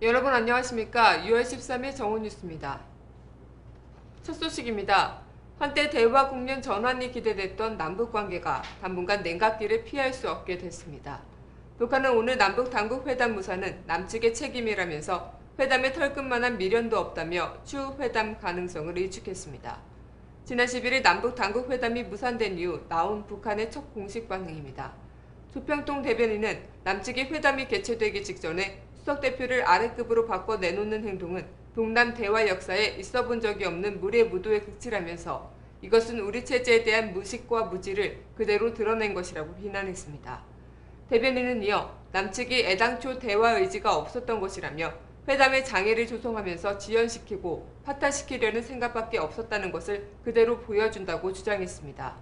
여러분 안녕하십니까? 6월 13일 정오뉴스입니다. 첫 소식입니다. 한때 대화 국면 전환이 기대됐던 남북관계가 당분간 냉각기를 피할 수 없게 됐습니다. 북한은 오늘 남북 당국 회담 무산은 남측의 책임이라면서 회담에 털끝만한 미련도 없다며 추후 회담 가능성을 일축했습니다. 지난 11일 남북 당국 회담이 무산된 이후 나온 북한의 첫 공식 반응입니다. 조평통 대변인은 남측이 회담이 개최되기 직전에 수석 대표를 아래급으로 바꿔 내놓는 행동은 동남 대화 역사에 있어본 적이 없는 무례무도의 극치라면서 이것은 우리 체제에 대한 무식과 무지를 그대로 드러낸 것이라고 비난했습니다. 대변인은 이어 남측이 애당초 대화 의지가 없었던 것이라며 회담에 장애를 조성하면서 지연시키고 파탄시키려는 생각밖에 없었다는 것을 그대로 보여준다고 주장했습니다.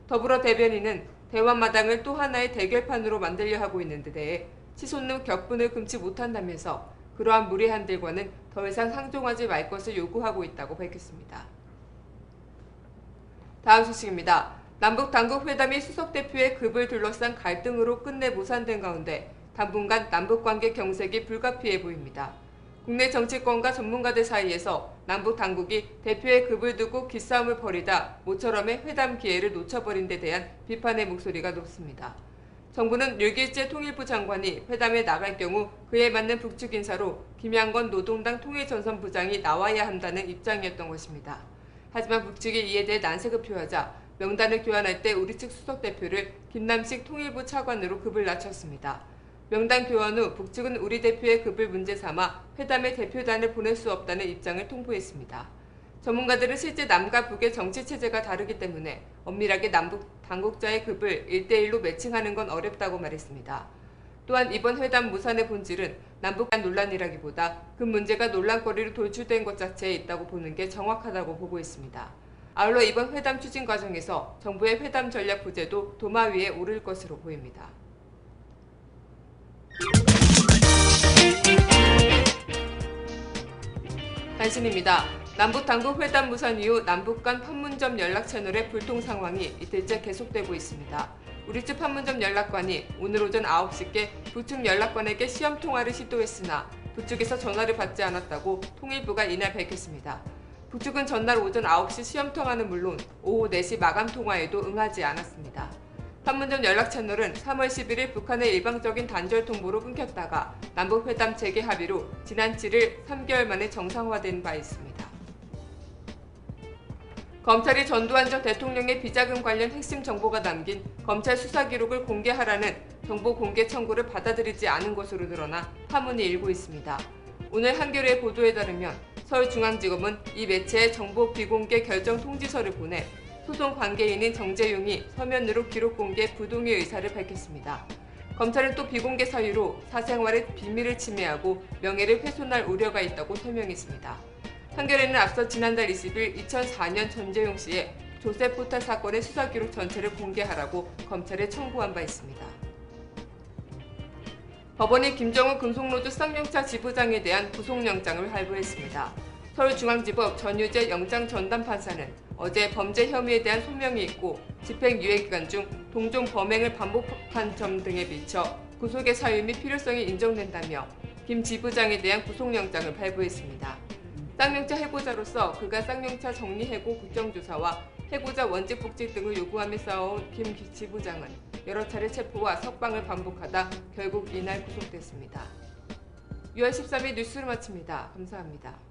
더불어 대변인은 대화 마당을 또 하나의 대결판으로 만들려 하고 있는 데 대해 치솟는 격분을 금치 못한다면서 그러한 무례한들과는 더 이상 상종하지 말 것을 요구하고 있다고 밝혔습니다. 다음 소식입니다. 남북 당국 회담이 수석 대표의 급을 둘러싼 갈등으로 끝내 무산된 가운데 당분간 남북관계 경색이 불가피해 보입니다. 국내 정치권과 전문가들 사이에서 남북 당국이 대표의 급을 두고 기싸움을 벌이다 모처럼의 회담 기회를 놓쳐버린 데 대한 비판의 목소리가 높습니다. 정부는 류길재 통일부 장관이 회담에 나갈 경우 그에 맞는 북측 인사로 김양건 노동당 통일전선부장이 나와야 한다는 입장이었던 것입니다. 하지만 북측이 이에 대해 난색을 표하자 명단을 교환할 때 우리 측 수석 대표를 김남식 통일부 차관으로 급을 낮췄습니다. 명단 교환 후 북측은 우리 대표의 급을 문제 삼아 회담에 대표단을 보낼 수 없다는 입장을 통보했습니다. 전문가들은 실제 남과 북의 정치체제가 다르기 때문에 엄밀하게 남북 당국자의 급을 1대1로 매칭하는 건 어렵다고 말했습니다. 또한 이번 회담 무산의 본질은 남북 간 논란이라기보다 그 문제가 논란거리로 돌출된 것 자체에 있다고 보는 게 정확하다고 보고 있습니다. 아울러 이번 회담 추진 과정에서 정부의 회담 전략 부재도 도마 위에 오를 것으로 보입니다. 단신입니다. 남북 당국 회담 무산 이후 남북 간 판문점 연락 채널의 불통 상황이 이틀째 계속되고 있습니다. 우리 측 판문점 연락관이 오늘 오전 9시께 북측 연락관에게 시험 통화를 시도했으나 북측에서 전화를 받지 않았다고 통일부가 이날 밝혔습니다. 북측은 전날 오전 9시 시험 통화는 물론 오후 4시 마감 통화에도 응하지 않았습니다. 판문점 연락 채널은 3월 11일 북한의 일방적인 단절 통보로 끊겼다가 남북회담 재개 합의로 지난 7일 3개월 만에 정상화된 바 있습니다. 검찰이 전두환 전 대통령의 비자금 관련 핵심 정보가 담긴 검찰 수사 기록을 공개하라는 정보 공개 청구를 받아들이지 않은 것으로 드러나 파문이 일고 있습니다. 오늘 한겨레 보도에 따르면 서울중앙지검은 이 매체에 정보 비공개 결정 통지서를 보내 소송 관계인인 정재용이 서면으로 기록 공개 부동의 의사를 밝혔습니다. 검찰은 또 비공개 사유로 사생활의 비밀을 침해하고 명예를 훼손할 우려가 있다고 설명했습니다. 한겨레는 앞서 지난달 20일 2004년 전재용 씨의 조세 포탈 사건의 수사 기록 전체를 공개하라고 검찰에 청구한 바 있습니다. 법원이 김정은 금속노조 쌍용차 지부장에 대한 구속영장을 발부했습니다. 서울중앙지법 전유재 영장 전담 판사는 어제 범죄 혐의에 대한 소명이 있고 집행유예 기간 중 동종 범행을 반복한 점 등에 비춰 구속의 사유 및 필요성이 인정된다며 김 지부장에 대한 구속영장을 발부했습니다. 쌍용차 해고자로서 그가 쌍용차 정리해고 국정조사와 해고자 원직 복직 등을 요구하며 싸워온 김 지부장은 여러 차례 체포와 석방을 반복하다 결국 이날 구속됐습니다. 6월 13일 뉴스를 마칩니다. 감사합니다.